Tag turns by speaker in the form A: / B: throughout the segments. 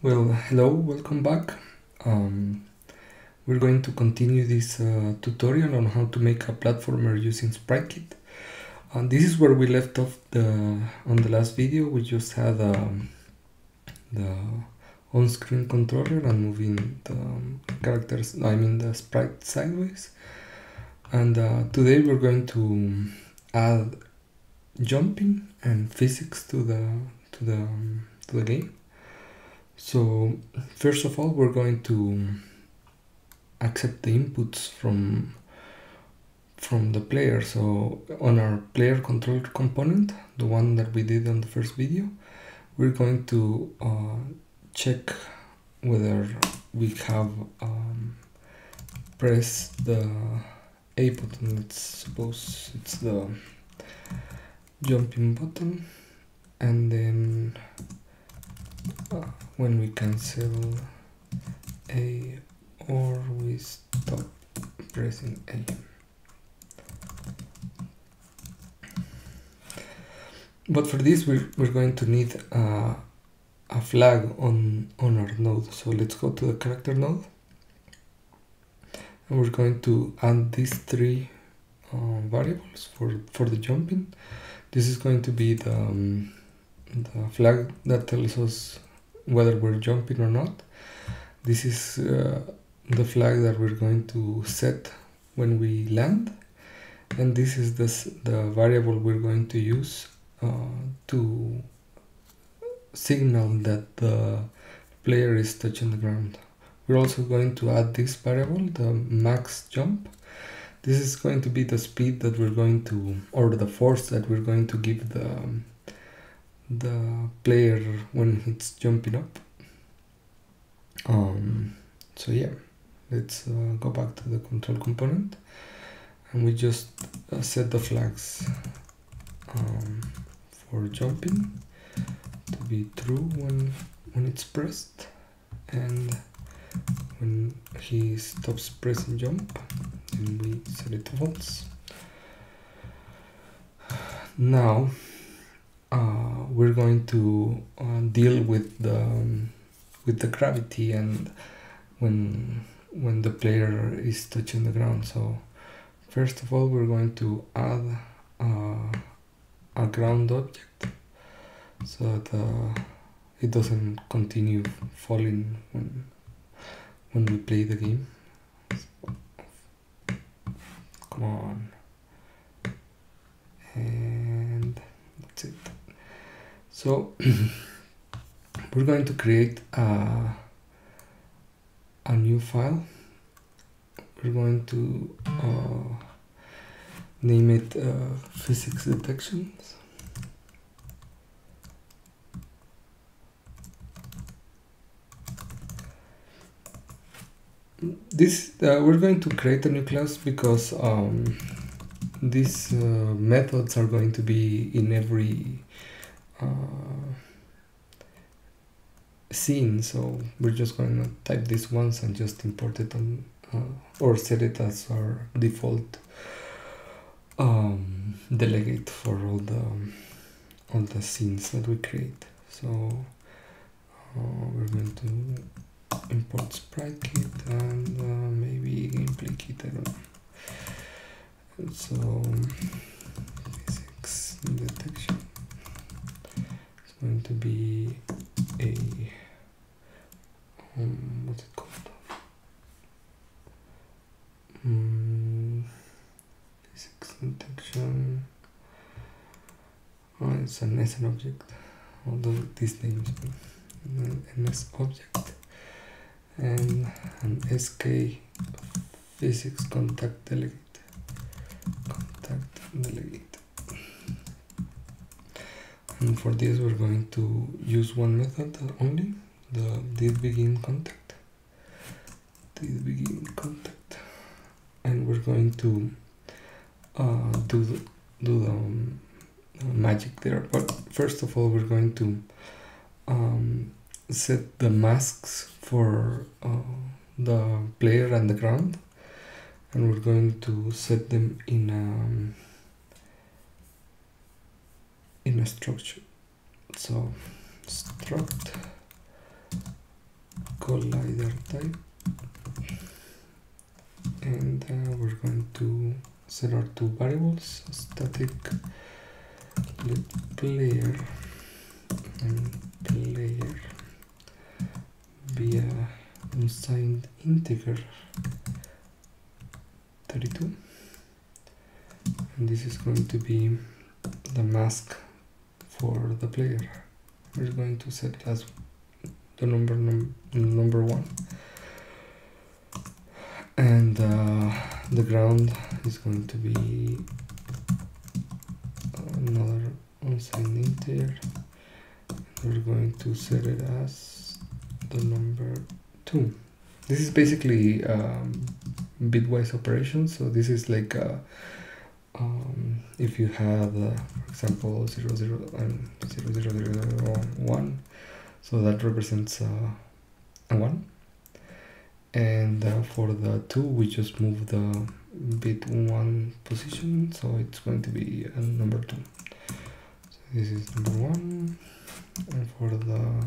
A: Well, hello, welcome back. We're going to continue this tutorial on how to make a platformer using Spritekit. This is where we left off on the last video. We just had the on-screen controller and moving the characters, the sprite sideways. And today we're going to add jumping and physics to the game. So first of all, we're going to accept the inputs from the player. So on our player controller component, the one that we did on the first video, we're going to check whether we have pressed the A button. Let's suppose it's the jumping button, and then when we cancel A, or we stop pressing A. But for this we're going to need a flag on our node. So let's go to the character node, and we're going to add these three variables for the jumping. This is going to be the flag that tells us whether we're jumping or not. This is the flag that we're going to set when we land, and this is the variable we're going to use to signal that the player is touching the ground. We're also going to add this variable, the max jump. This is going to be the speed that we're going to, or the force that we're going to give the player when it's jumping up. So yeah, let's go back to the control component, and we just set the flags for jumping to be true when it's pressed, and when he stops pressing jump, then we set it to false. Now we're going to deal with the gravity and when the player is touching the ground. So first of all, we're going to add a ground object so that it doesn't continue falling when we play the game. So, come on, and that's it. So we're going to create a new file. We're going to name it physics detections. This we're going to create a new class because these methods are going to be in every scene, so we're just going to type this once and just import it on or set it as our default delegate for all the scenes that we create. So we're going to import Spritekit and maybe gameplay kit, I don't know. And so physics detection is going to be a what's it called? Physics detection. Oh, it's an SN object. Although these names, an NS object and an SK physics contact delegate. And for this we're going to use one method only, the didBegin contact, and we're going to do the magic there. But first of all, we're going to set the masks for the player and the ground, and we're going to set them in a structure. So struct collider type, and we're going to set our two variables, static let player and player be a unsigned integer 32, and this is going to be the mask for the player. We're going to set it as the number 1, and the ground is going to be another unsigned integer. We're going to set it as the number 2. This is basically bitwise operation, so this is like if you have for example 0 0 and 0 0 0 0 1, so that represents a 1, and for the 2 we just move the bit 1 position, so it's going to be a number 2. So this is number 1, and for the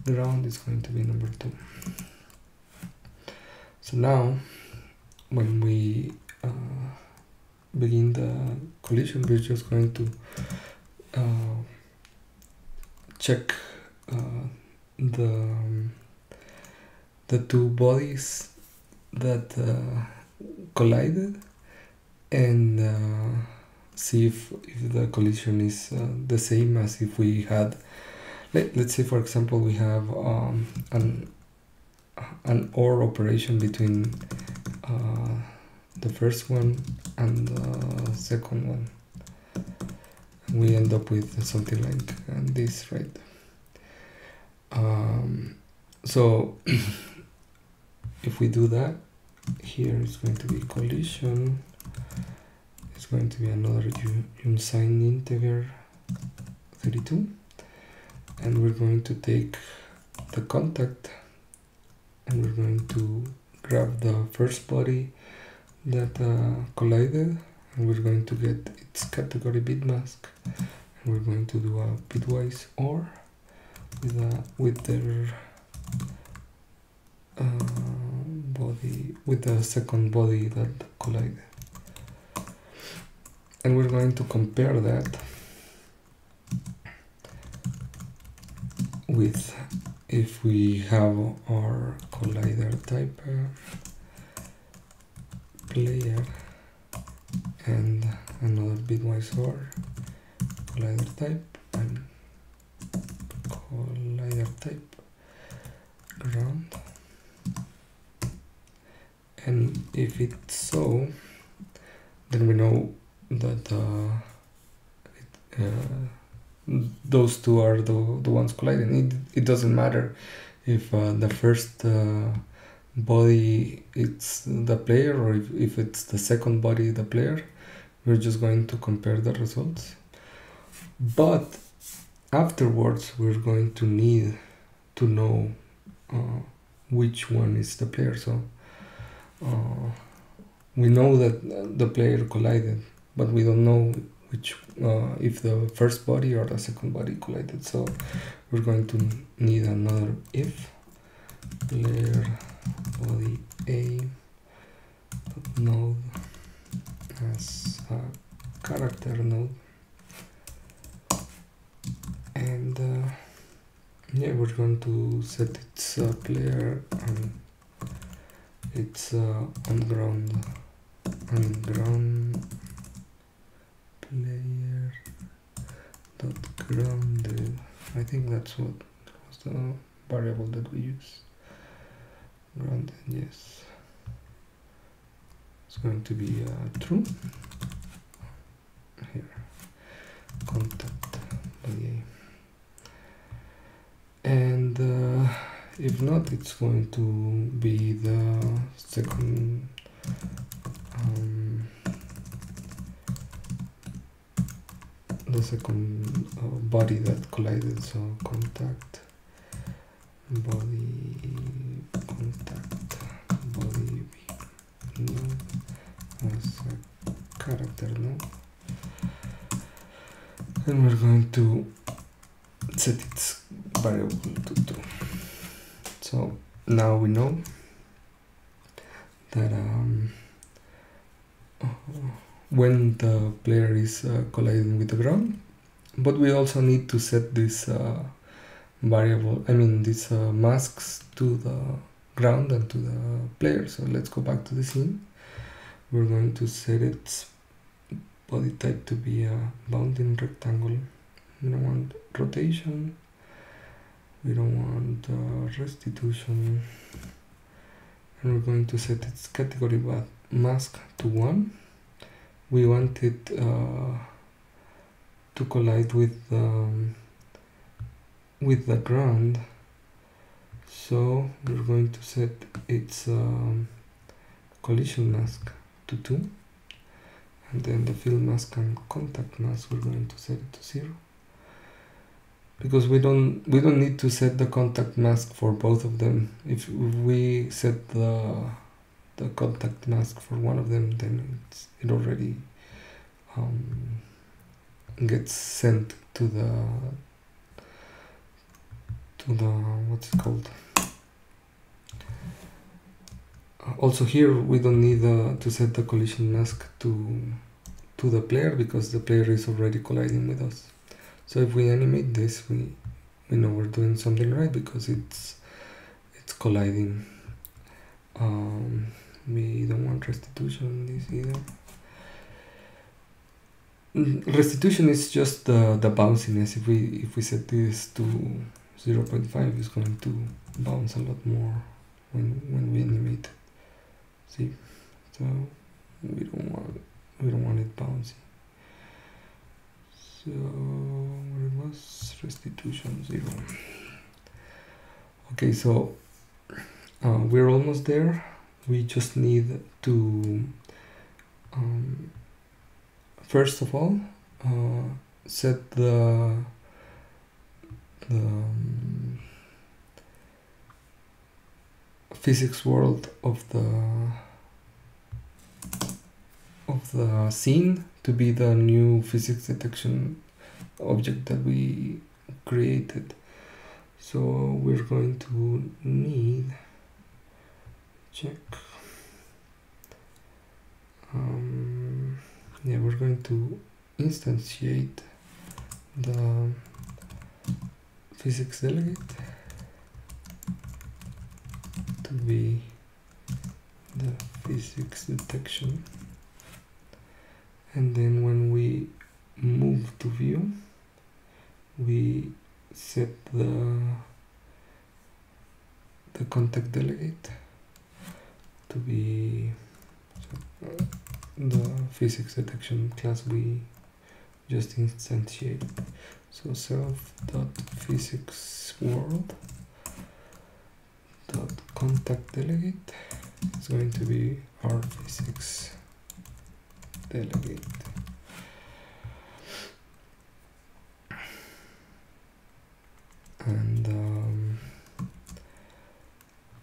A: ground is going to be number 2. So now when we begin the collision, we're just going to check the two bodies that collided, and see if the collision is the same as if we had, let's say for example we have an OR operation between the first one and the second one. We end up with something like this, right? So if we do that, here it's going to be collision, it's going to be another unsigned integer 32, and we're going to take the contact and we're going to grab the first body that collided, and we're going to get its category bit mask, and we're going to do a bitwise OR with their body, with the second body that collided, and we're going to compare that with if we have our collider type player and another bitwise OR collider type and collider type ground, and if it's so, then we know that those two are the ones colliding. It doesn't matter if the first body it's the player or if it's the second body the player. We're just going to compare the results, but afterwards we're going to need to know which one is the player. So we know that the player collided, but we don't know which if the first body or the second body collided. So we're going to need another if player body A node as a character node, and yeah, we're going to set its player and its ground player dot grounded. I think that's what was the variable that we use. Grounded, yes. It's going to be true. Here, contact body A. And if not, it's going to be the second body that collided. So contact body B node as a character node, and we're going to set its variable to 2. So now we know that when the player is colliding with the ground, but we also need to set this variable, these masks to the ground and to the player. So let's go back to the scene. We're going to set its body type to be a bounding rectangle. We don't want rotation, we don't want restitution, and we're going to set its category mask to 1. We want it to collide with the ground, so we're going to set its collision mask to 2, and then the fill mask and contact mask we're going to set it to 0, because we don't need to set the contact mask for both of them. If we set the contact mask for one of them, then it already gets sent to the what's it called. Also here we don't need to set the collision mask to the player, because the player is already colliding with us. So if we animate this, we know we're doing something right, because it's colliding. We don't want restitution in this either. Restitution is just the bounciness. If we set this to 0.5, it's going to bounce a lot more when we animate it. See, so we don't want it bouncy. So where it was, restitution 0. Okay, so we're almost there. We just need to first of all set the physics world of the scene to be the new physics detection object that we created. So we're going to need we're going to instantiate the physics delegate to be the physics detection, and then when we move to view, we set the contact delegate to be the physics detection class we just instantiated. So self.physicsWorld.contact delegate is going to be our physics delegate. And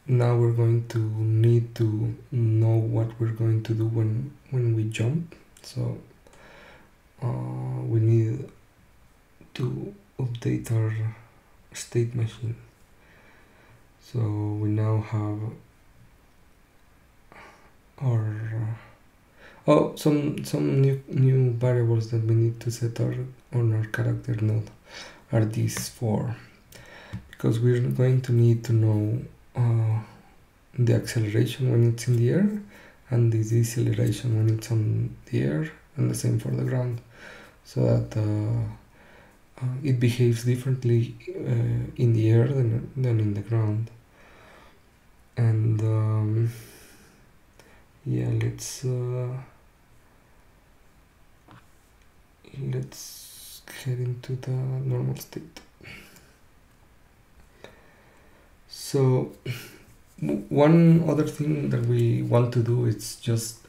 A: now we're going to need to know what we're going to do when we jump. So we need to update our state machine. So we now have our some new variables that we need to set on our character node are these 4, because we're going to need to know the acceleration when it's in the air and the deceleration when it's on the air, and the same for the ground, so that it behaves differently in the air than in the ground. And yeah, let's head into the normal state. So one other thing that we want to do is just,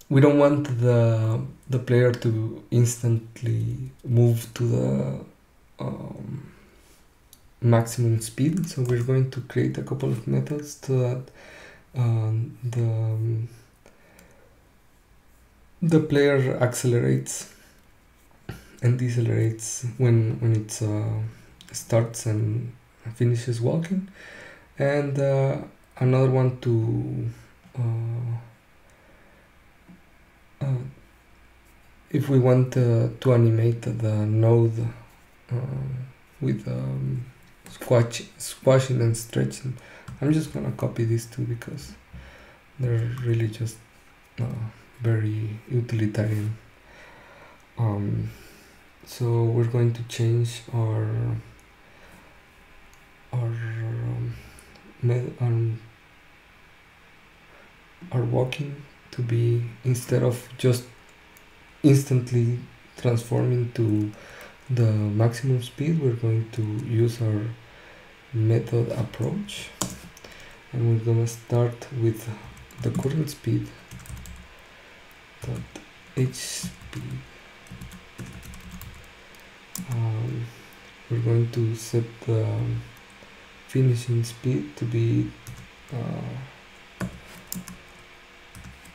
A: we don't want the player to instantly move to the maximum speed. So we're going to create a couple of methods so that the player accelerates and decelerates when it starts and finishes walking, and another one to if we want to animate the node with squashing and stretching. I'm just gonna copy these two because they're really just very utilitarian. So we're going to change our walking to be, instead of just instantly transforming to the maximum speed, we're going to use our method approach, and we're gonna start with the current speed dot h speed. We're going to set the finishing speed to be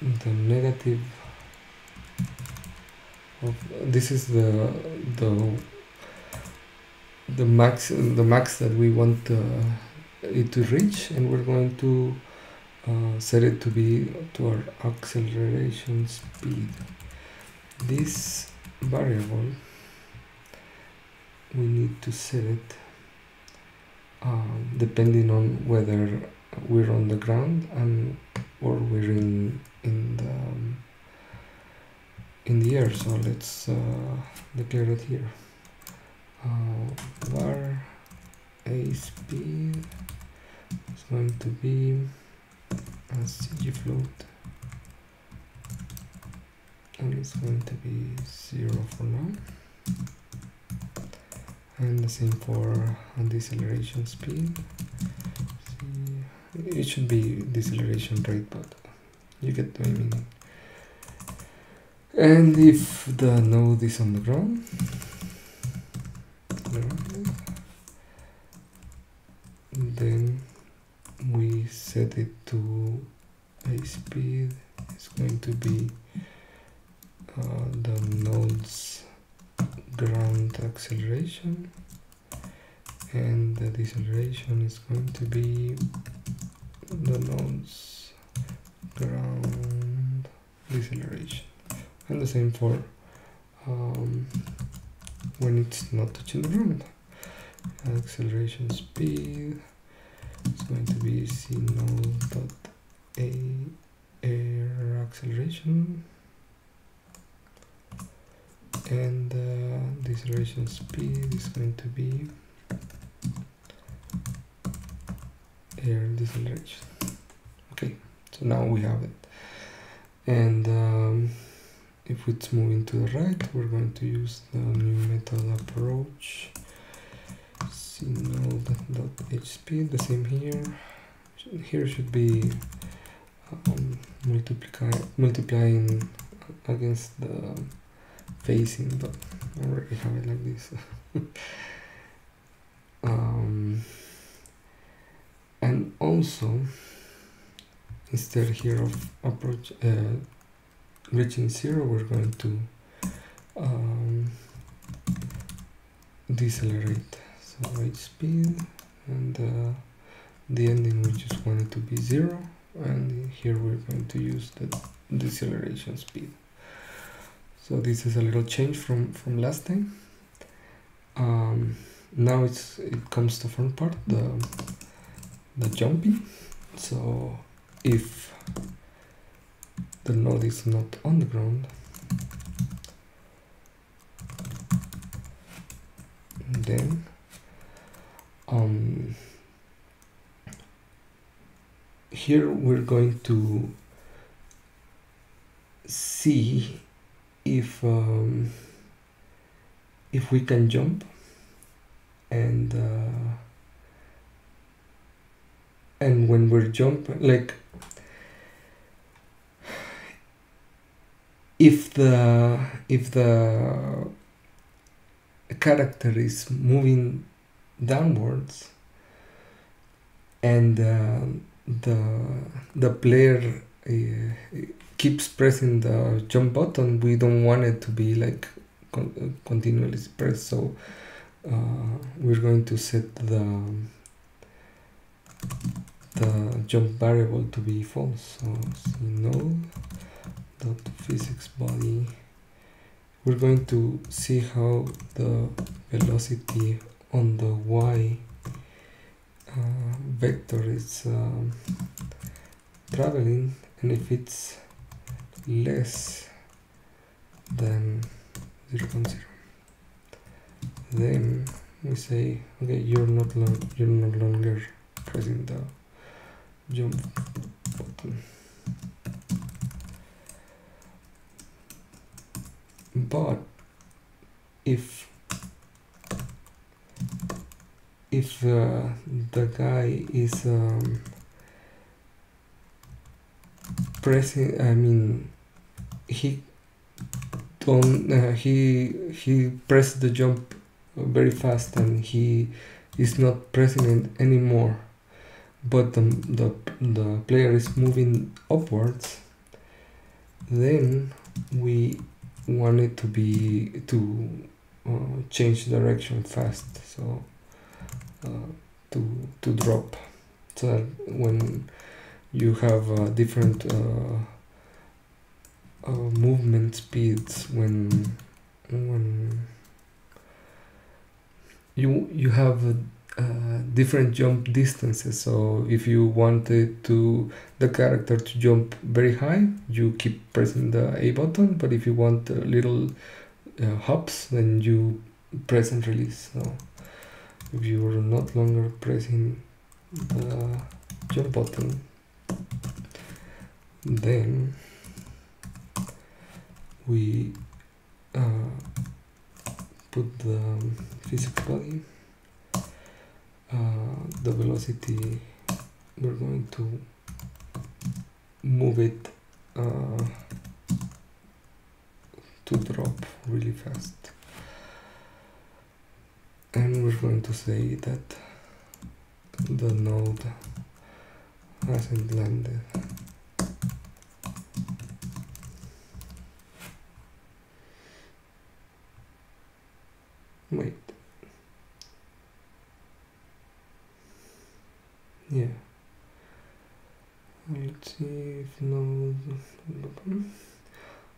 A: the negative of, this is the max that we want it to reach, and we're going to set it to be to our acceleration speed. This variable, we need to set it depending on whether we're on the ground or we're in the air. So let's declare it here. Var a speed is going to be a CG float, and it's going to be 0 for now, and the same for a deceleration speed. It should be deceleration rate, but you get my meaning. And if the node is on the ground, then we set it to a speed. It's going to be the node's ground acceleration, and the deceleration is going to be the node's ground deceleration, and the same for when it's not touching the ground. Acceleration speed is going to be c node dot air acceleration, and deceleration speed is going to be air deceleration. Okay, so now we have it. And if it's moving to the right, we're going to use the new method approach. Node.hspeed, the same here. Here should be multiplying against the facing, but I already have it like this. And also, instead here of approach reaching 0, we're going to decelerate. So h speed, and the ending we just want it to be 0, and here we're going to use the deceleration speed. So this is a little change from last time. Now it comes to the fun part, the jumping. So if the node is not on the ground, then here we're going to see if we can jump, and when we're jumping, like if the character is moving downwards, and the player keeps pressing the jump button, we don't want it to be like continuously pressed. So we're going to set the the jump variable to be false. So node dot physics body. We're going to see how the velocity on the y vector is traveling, and if it's less than 0.0, then we say, okay, you're no longer pressing the jump button. But if the guy is pressing, I mean, he pressed the jump very fast and he is not pressing it anymore, but the player is moving upwards, then we want it to be change direction fast, so to drop, so that when you have different movement speeds, when you have different jump distances. So if you wanted the character to jump very high, you keep pressing the A button, but if you want little hops, then you press and release. So if you are not longer pressing the jump button, then we put the physics body, the velocity, we're going to move it to drop really fast, and we're going to say that the node hasn't landed. Wait. Yeah. Let's see if node.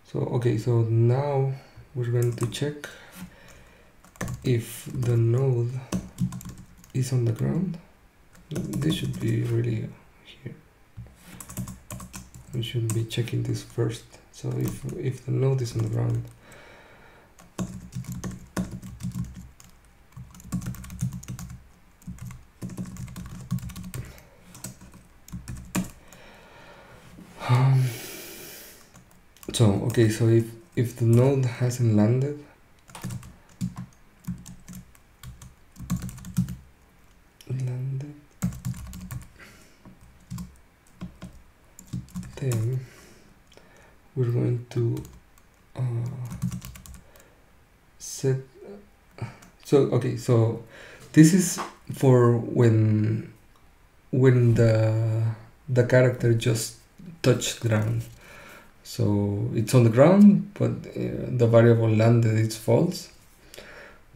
A: So okay, so now we're going to check if the node is on the ground. This should be really here. We should be checking this first. So if the node is on the ground, so okay, so if the node hasn't landed, then we're going to set. So okay, so this is for when the character just touched ground. So it's on the ground, but the variable landed is false.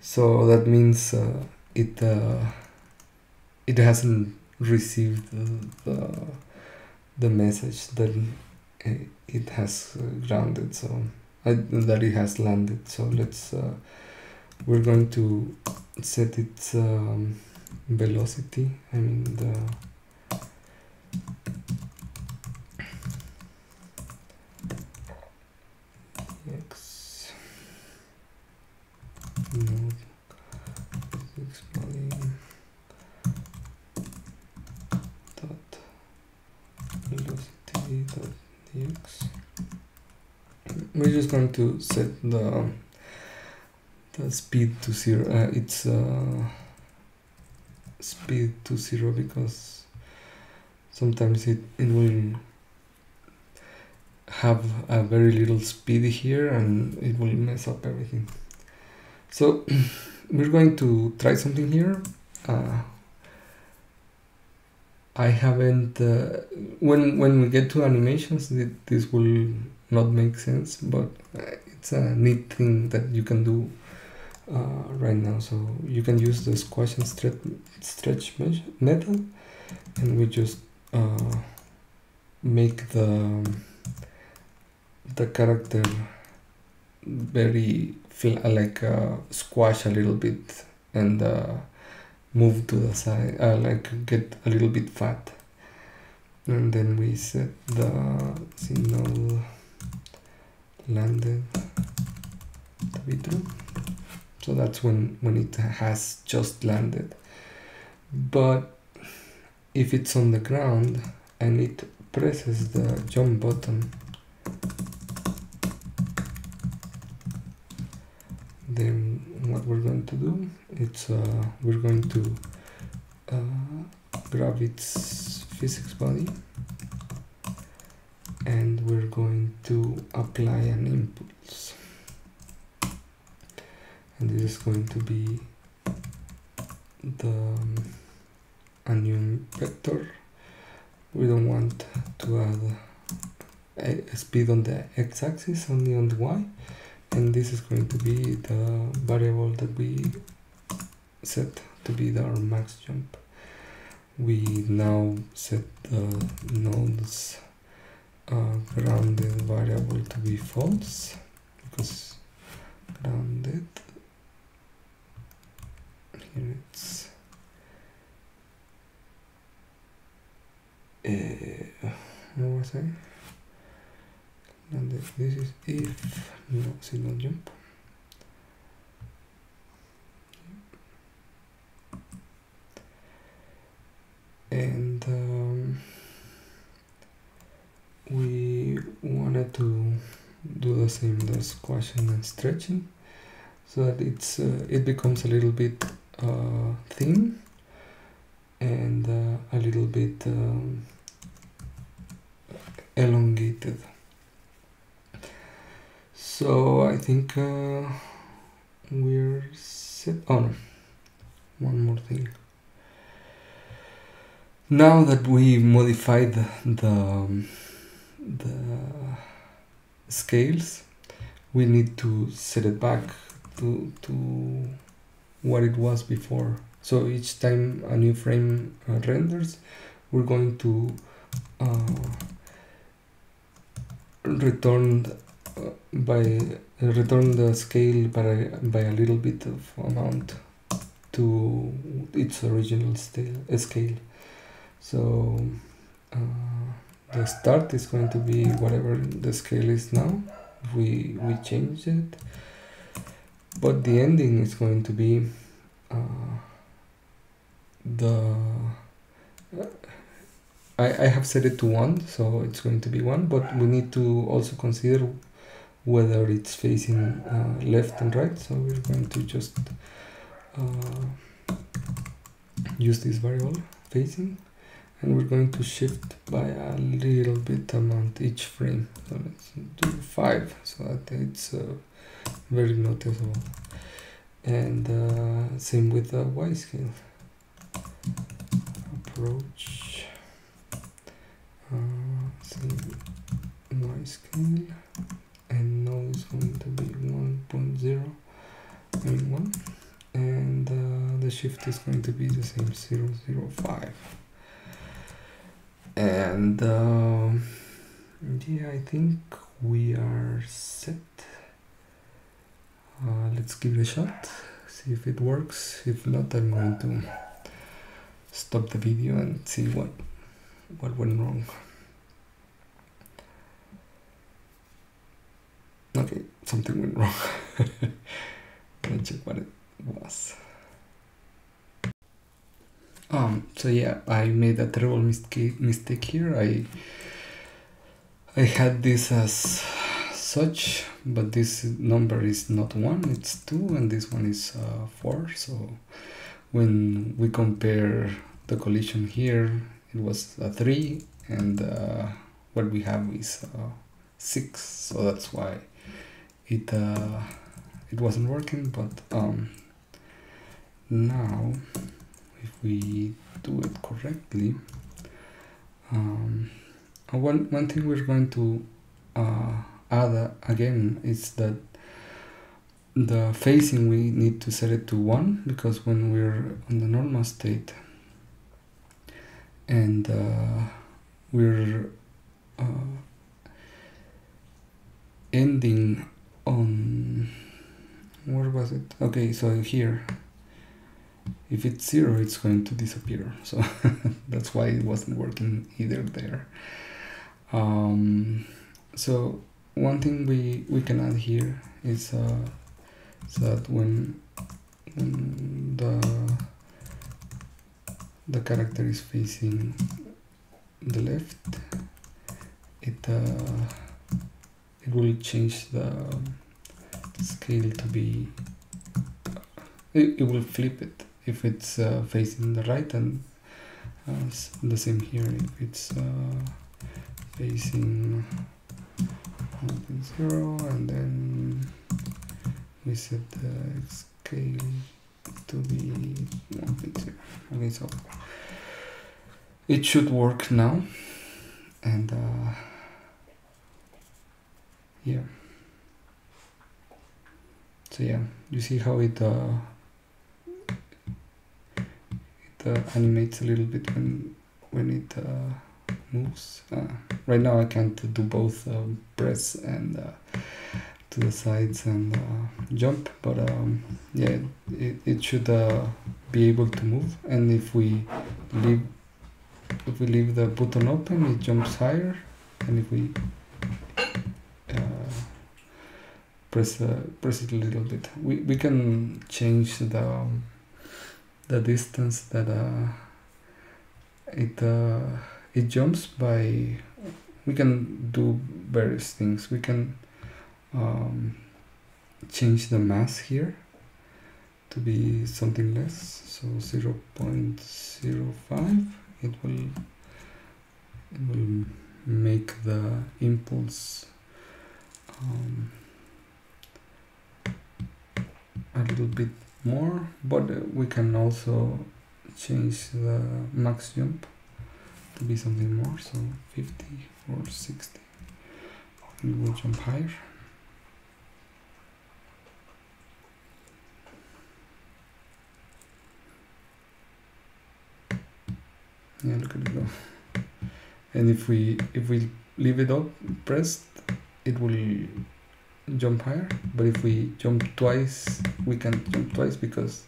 A: So that means it hasn't received the message that it has grounded, so that it has landed. So let's we're going to set its velocity. I mean the x node dot velocity dot dx. We're just going to set the speed to 0. It's speed to 0 because sometimes it will have a very little speed here and it will mess up everything. So we're going to try something here. I haven't when we get to animations, this will not make sense, but it's a neat thing that you can do right now. So you can use the squash and stretch method, and we just make the character very like squash a little bit and move to the side, like get a little bit fat. And then we set the signal landed to be true. So that's when it has just landed. But if it's on the ground and it presses the jump button, then what we're going to do, it's we're going to grab its physics body and we're going to apply an impulse, and this is going to be a new vector. We don't want to add a speed on the x-axis, only on the y, and this is going to be the variable that we set to be our max jump. We now set the node's grounded variable to be false, because grounded, here it's what was I? And this is if no signal jump. And we wanted to do the same, the squashing and stretching, so that it's it becomes a little bit thin and a little bit elongated. So I think we're set. Oh no, one more thing. Now that we modified the scales, we need to set it back to what it was before. So each time a new frame renders, we're going to return the scale by a little bit of amount to its original scale. So the start is going to be whatever the scale is now. We changed it, but the ending is going to be I have set it to 1, so it's going to be 1, but we need to also consider whether it's facing left and right, so we're going to just use this variable facing, and we're going to shift by a little bit amount each frame. So let's do 5 so that it's very noticeable. And same with the Y scale. Approach, same Y scale, and now it's going to be 1.0 and 1, and the shift is going to be the same, 0.05. And yeah, I think we are set. Let's give it a shot, see if it works. If not, I'm going to stop the video and see what went wrong. Okay, something went wrong. Let's check what it was. So yeah, I made a terrible mistake here. I had this as such, but this number is not 1, it's 2, and this one is 4. So when we compare the collision here, it was a 3, and what we have is 6. So that's why it wasn't working. But now if we do it correctly, one thing we're going to add again is that the phasing, we need to set it to 1, because when we're on the normal state, and we're ending on, where was it? Okay, so here, if it's 0, it's going to disappear, so that's why it wasn't working either there. So one thing we can add here is so that when the character is facing the left, it will change the scale to be, it will flip it if it's facing the right, and the same here if it's facing 1.0, and then we set the scale to be 1.0. Okay, so it should work now, and yeah. So yeah, you see how it animates a little bit when it moves. Right now I can't do both press and to the sides and jump, but yeah, it should be able to move. And if we leave the button open, it jumps higher, and if we press it a little bit, we can change the distance that it jumps by. We can do various things. We can change the mass here to be something less, so 0.05. It will make the impulse a little bit more, but we can also change the max jump to be something more, so 50 or 60. It will jump higher. Yeah, look at it go. And if we leave it up pressed, it will jump higher, but if we jump twice, we can't jump twice because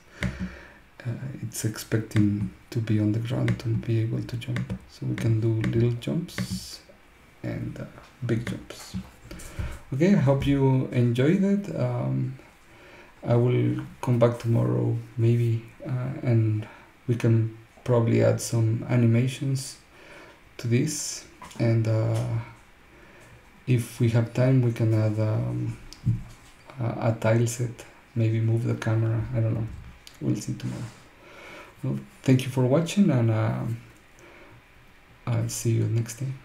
A: it's expecting to be on the ground to be able to jump. So we can do little jumps and big jumps. Okay, I hope you enjoyed it. I will come back tomorrow maybe, and we can probably add some animations to this, and if we have time we can add a tile set, maybe move the camera, I don't know, we'll see tomorrow. Well, thank you for watching, and I'll see you next time.